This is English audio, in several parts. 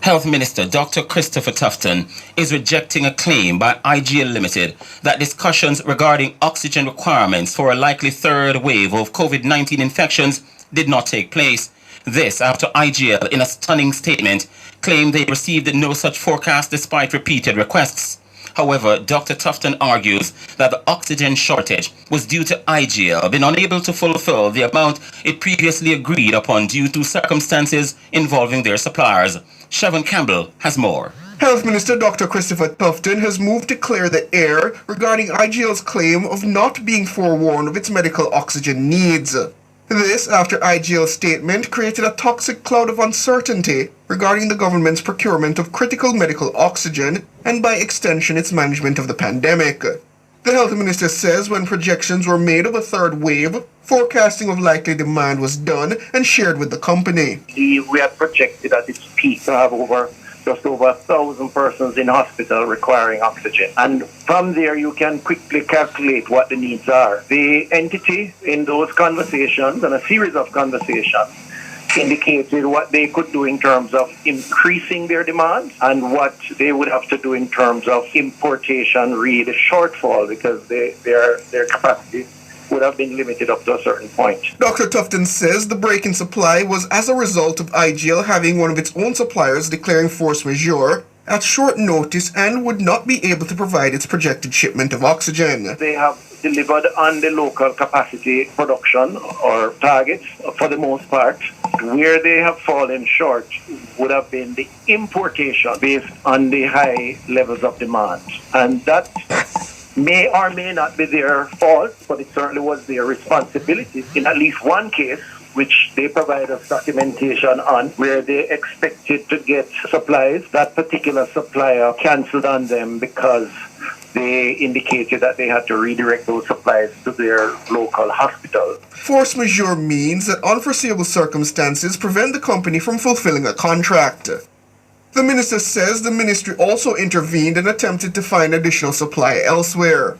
Health Minister Dr. Christopher Tufton is rejecting a claim by IGL Limited that discussions regarding oxygen requirements for a likely third wave of COVID-19 infections did not take place. This after IGL, in a stunning statement, claimed they received no such forecast despite repeated requests. However, Dr. Tufton argues that the oxygen shortage was due to IGL being unable to fulfill the amount it previously agreed upon due to circumstances involving their suppliers. Siobhan Campbell has more. Health Minister Dr. Christopher Tufton has moved to clear the air regarding IGL's claim of not being forewarned of its medical oxygen needs. This after IGL's statement created a toxic cloud of uncertainty regarding the government's procurement of critical medical oxygen and by extension its management of the pandemic. The health minister says when projections were made of a third wave, forecasting of likely demand was done and shared with the company. We had projected at its peak to have just over 1,000 persons in hospital requiring oxygen. And from there, you can quickly calculate what the needs are. The entity in those conversations and a series of conversations indicated what they could do in terms of increasing their demand and what they would have to do in terms of importation, really shortfall, because their capacity would have been limited up to a certain point. Dr. Tufton says the break in supply was as a result of IGL having one of its own suppliers declaring force majeure at short notice and would not be able to provide its projected shipment of oxygen. They have delivered on the local capacity production or targets for the most part. Where they have fallen short would have been the importation based on the high levels of demand. And that may or may not be their fault, but it certainly was their responsibility. In at least one case, which they provide us documentation on, where they expected to get supplies, that particular supplier canceled on them because they indicated that they had to redirect those supplies to their local hospital. Force majeure means that unforeseeable circumstances prevent the company from fulfilling a contract. The minister says the ministry also intervened and attempted to find additional supply elsewhere.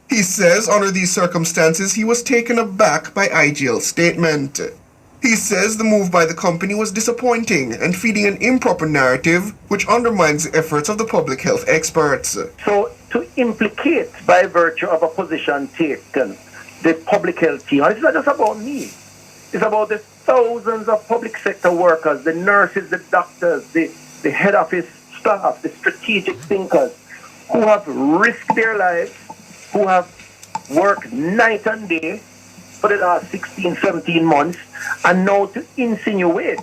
He says under these circumstances he was taken aback by IGL's statement. He says the move by the company was disappointing and feeding an improper narrative which undermines the efforts of the public health experts. So to implicate by virtue of a position taken the public health team, and it's not just about me, it's about the thousands of public sector workers, the nurses, the doctors, the head office staff, the strategic thinkers who have risked their lives, who have worked night and day for the last 16, 17 months, and now to insinuate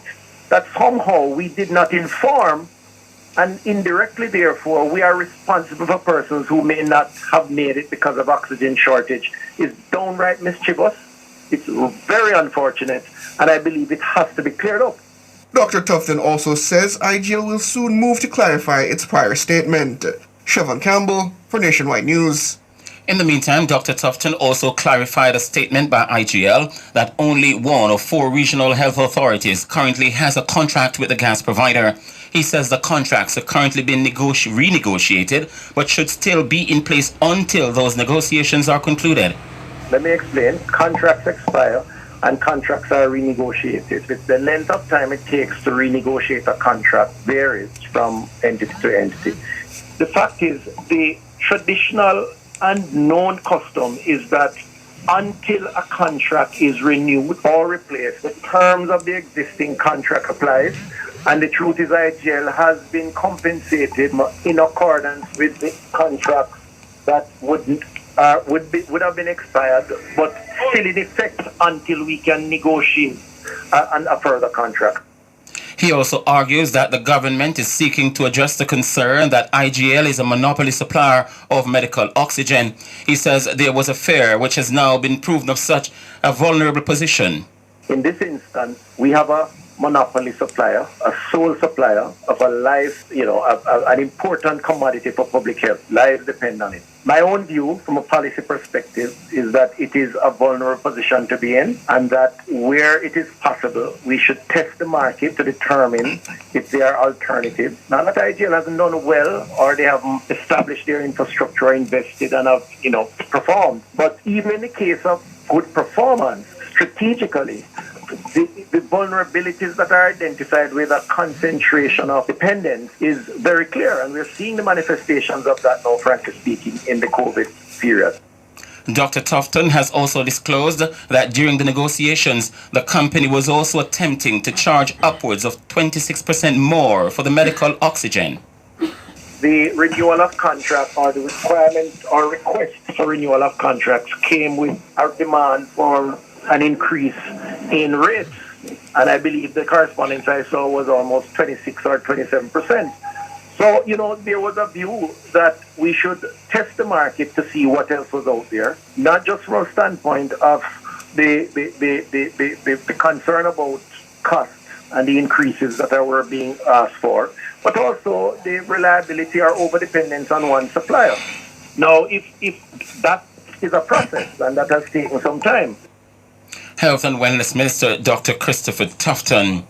that somehow we did not inform and indirectly, therefore, we are responsible for persons who may not have made it because of oxygen shortage is downright mischievous. It's very unfortunate, and I believe it has to be cleared up. Dr. Tufton also says IGL will soon move to clarify its prior statement. Siobhan Campbell for Nationwide News. In the meantime, Dr. Tufton also clarified a statement by IGL that only one of 4 regional health authorities currently has a contract with the gas provider. He says the contracts have currently been renegotiated, but should still be in place until those negotiations are concluded. Let me explain. Contracts expire and contracts are renegotiated. The length of time it takes to renegotiate a contract varies from entity to entity. The fact is, the traditional and known custom is that until a contract is renewed or replaced, the terms of the existing contract applies, and the truth is IGL has been compensated in accordance with the contract that would have been expired, but still in effect until we can negotiate a further contract. He also argues that the government is seeking to address the concern that IGL is a monopoly supplier of medical oxygen. He says there was a fear which has now been proven of such a vulnerable position. In this instance, we have a monopoly supplier, a sole supplier of a life, an important commodity for public health. Lives depend on it. My own view from a policy perspective is that it is a vulnerable position to be in, and that where it is possible, we should test the market to determine if there are alternatives. Not that IGL hasn't done well or they haven't established their infrastructure or invested and have, performed. But even in the case of good performance, strategically, the vulnerabilities that are identified with a concentration of dependence is very clear, and we're seeing the manifestations of that now, frankly speaking, in the COVID period. Dr. Tufton has also disclosed that during the negotiations, the company was also attempting to charge upwards of 26% more for the medical oxygen. The renewal of contract, or the requirement or request for renewal of contracts, came with our demand for an increase in rates. And I believe the correspondence I saw was almost 26 or 27%. So, there was a view that we should test the market to see what else was out there, not just from a standpoint of the concern about costs and the increases that were being asked for, but also the reliability or overdependence on one supplier. Now, if that is a process, and that has taken some time. Health and Wellness Minister Dr. Christopher Tufton